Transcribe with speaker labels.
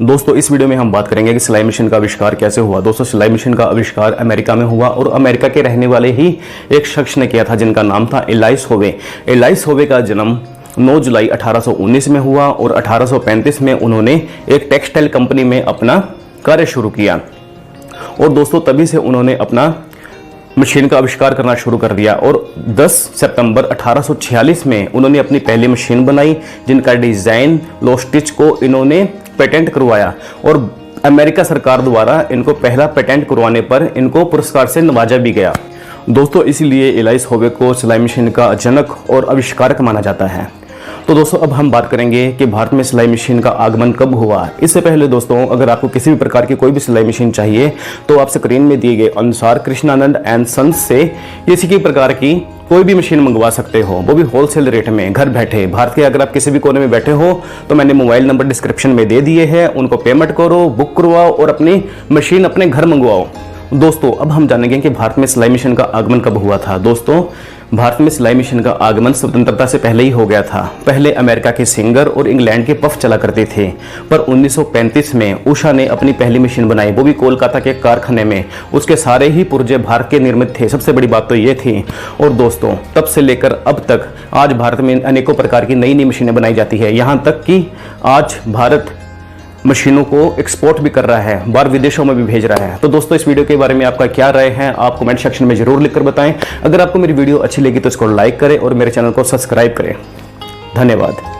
Speaker 1: दोस्तों इस वीडियो में हम बात करेंगे कि सिलाई मशीन का आविष्कार कैसे हुआ। दोस्तों सिलाई मशीन का आविष्कार अमेरिका में हुआ और अमेरिका के रहने वाले ही एक शख्स ने किया था जिनका नाम था एलाइस होवे। एलाइस होवे का जन्म 9 जुलाई 1819 में हुआ और 1835 में उन्होंने एक टेक्सटाइल कंपनी में अपना कार्य शुरू किया और दोस्तों तभी से उन्होंने अपना मशीन का आविष्कार करना शुरू कर दिया और 10 सितंबर 1846 में उन्होंने अपनी पहली मशीन बनाई जिनका डिजाइन लोस्टिच को इन्होंने पेटेंट करवाया और अमेरिका सरकार द्वारा इनको पहला पेटेंट करवाने पर इनको पुरस्कार से नवाजा भी गया। दोस्तों इसीलिए एलाइस होवे को सिलाई मशीन का जनक और आविष्कारक माना जाता है। तो दोस्तों अब हम बात करेंगे कि भारत में सिलाई मशीन का आगमन कब हुआ। इससे पहले दोस्तों अगर आपको किसी भी प्रकार की कोई भी सिलाई मशीन चाहिए तो आप स्क्रीन में दिए गए अनुसार कृष्णानंद एंड सन्स से किसी भी प्रकार की कोई भी मशीन मंगवा सकते हो, वो भी होलसेल रेट में घर बैठे। भारत के अगर आप किसी भी कोने में बैठे हो तो मैंने मोबाइल नंबर डिस्क्रिप्शन में दे दिए हैं, उनको पेमेंट करो, बुक करवाओ और अपनी मशीन अपने घर मंगवाओ। दोस्तों अब हम जानेंगे कि भारत में सिलाई मशीन का आगमन कब हुआ था। दोस्तों भारत में सिलाई मशीन का आगमन स्वतंत्रता से पहले ही हो गया था। पहले अमेरिका के सिंगर और इंग्लैंड के पफ चला करते थे, पर 1935 में उषा ने अपनी पहली मशीन बनाई, वो भी कोलकाता के कारखाने में। उसके सारे ही पुर्जे भारत के निर्मित थे, सबसे बड़ी बात तो ये थी। और दोस्तों तब से लेकर अब तक आज भारत में अनेकों प्रकार की नई नई मशीनें बनाई जाती है, यहाँ तक कि आज भारत मशीनों को एक्सपोर्ट भी कर रहा है, बाहर विदेशों में भी भेज रहा है। तो दोस्तों इस वीडियो के बारे में आपका क्या राय है आप कमेंट सेक्शन में जरूर लिखकर बताएं। अगर आपको मेरी वीडियो अच्छी लगी तो इसको लाइक करें और मेरे चैनल को सब्सक्राइब करें। धन्यवाद।